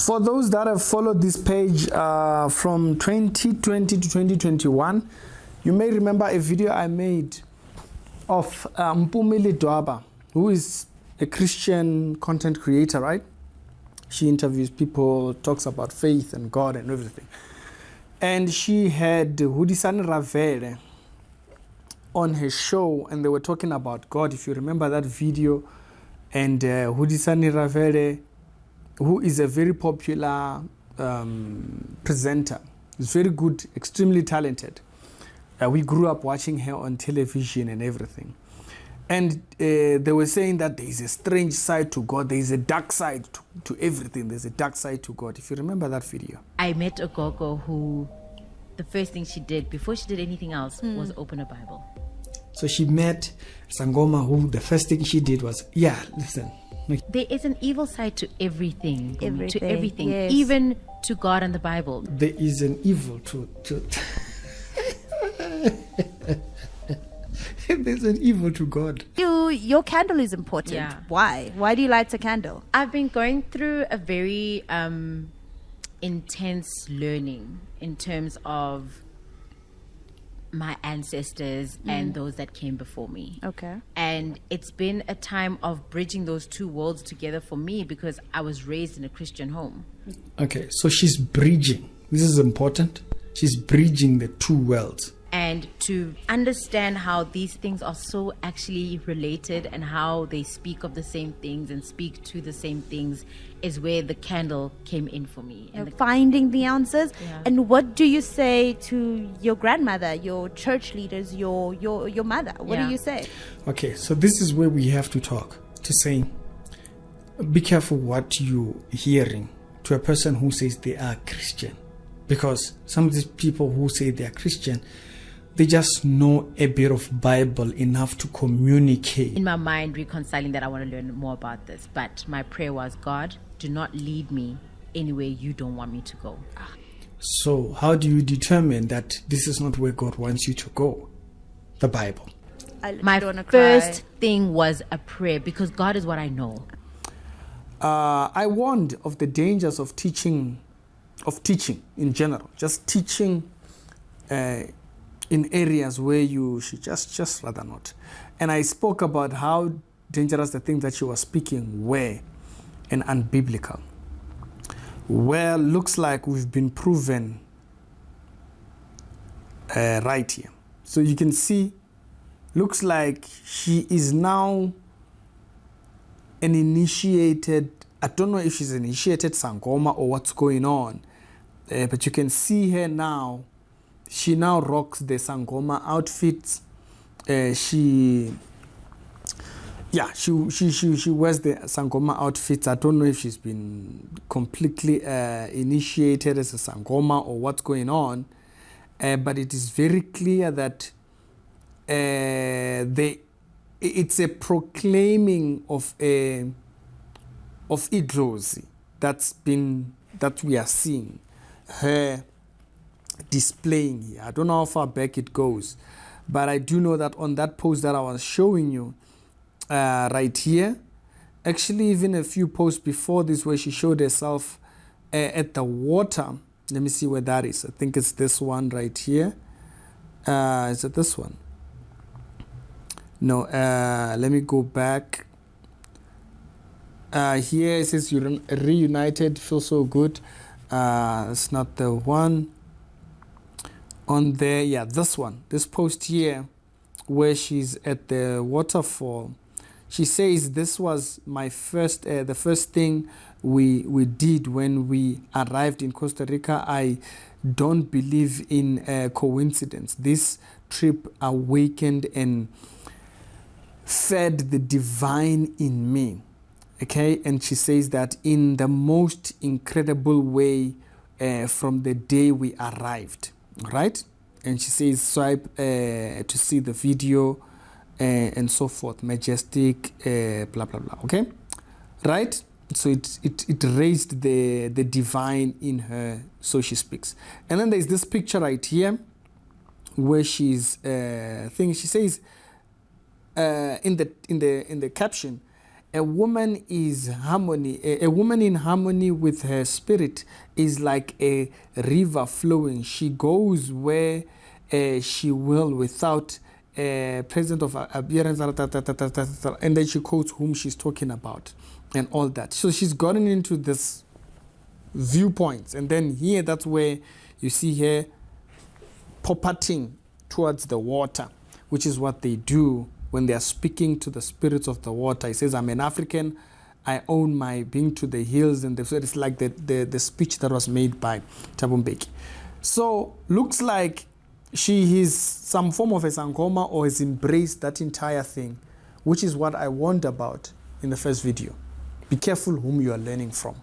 For those that have followed this page from 2020 to 2021, you may remember a video I made of Mpoomy Ledwaba, who is a Christian content creator, right? She interviews people, talks about faith and God and everything. And she had Hulisani on her show, and they were talking about God, if you remember that video. And Hulisani, who is a very popular presenter, is very good, extremely talented. We grew up watching her on television and everything. And they were saying that there is a strange side to God. There is a dark side to everything. There's a dark side to God. If you remember that video. I met a gogo who, the first thing she did, before she did anything else, was open a Bible. So she met Sangoma, who the first thing she did was, listen. There is an evil side to everything. To everything. Yes. Even to God and the Bible. There is an evil to there's an evil to God. Your candle is important. Yeah. Why? Why do you light a candle? I've been going through a very intense learning in terms of my ancestors and those that came before me. Okay. And it's been a time of bridging those two worlds together for me because I was raised in a Christian home. Okay, so she's bridging. This is important. She's bridging the two worlds. And to understand how these things are so actually related and how they speak of the same things and speak to the same things is where the candle came in for me. And Finding the answers. Yeah. And what do you say to your grandmother, your church leaders, your mother? What do you say? Okay, so this is where we have to talk. To say, be careful what you're hearing to a person who says they are Christian. Because some of these people who say they are Christian, they just know a bit of Bible enough to communicate. in my mind, reconciling that I want to learn more about this. But my prayer was, God, do not lead me anywhere you don't want me to go. So how do you determine that this is not where God wants you to go? The Bible. My first thing was a prayer because God is what I know. I warned of the dangers of teaching in general. Just teaching in areas where you should just rather not. And I spoke about how dangerous the things that you were speaking were and unbiblical. Well, looks like we've been proven right here. So you can see, looks like she is now an initiated, I don't know if she's an initiated Sangoma or what's going on, but you can see her now. She now rocks the Sangoma outfits. She wears the Sangoma outfits. I don't know if she's been completely initiated as a Sangoma or what's going on, but it is very clear that it's a proclaiming of idiocy that we are seeing her displaying here. I don't know how far back it goes, but I do know that on that post that I was showing you right here, actually even a few posts before this where she showed herself at the water. Let me see where that is. I think it's this one right here. Is it this one? No, let me go back. Here it says reunited, feel so good. It's not the one. On there, this one, this post here where she's at the waterfall. She says this was my first, the first thing we did when we arrived in Costa Rica. I don't believe in coincidence. This trip awakened and fed the divine in me. Okay, and she says that in the most incredible way from the day we arrived. Right? And she says swipe to see the video and so forth. Majestic, blah, blah, blah. Okay? Right? So it raised the divine in her, so she speaks. And then there's this picture right here where she's she says in the caption, a woman is harmony. A woman in harmony with her spirit is like a river flowing. She goes where she will without present of appearance, and then she quotes whom she's talking about and all that. So she's gotten into this viewpoints, and then here that's where you see her puppeting towards the water, which is what they do when they are speaking to the spirits of the water. He says, I'm an African, I own my being to the hills, and it's like the speech that was made by Thabo Mbeki. So looks like she is some form of a Sangoma or has embraced that entire thing, which is what I warned about in the first video. Be careful whom you are learning from.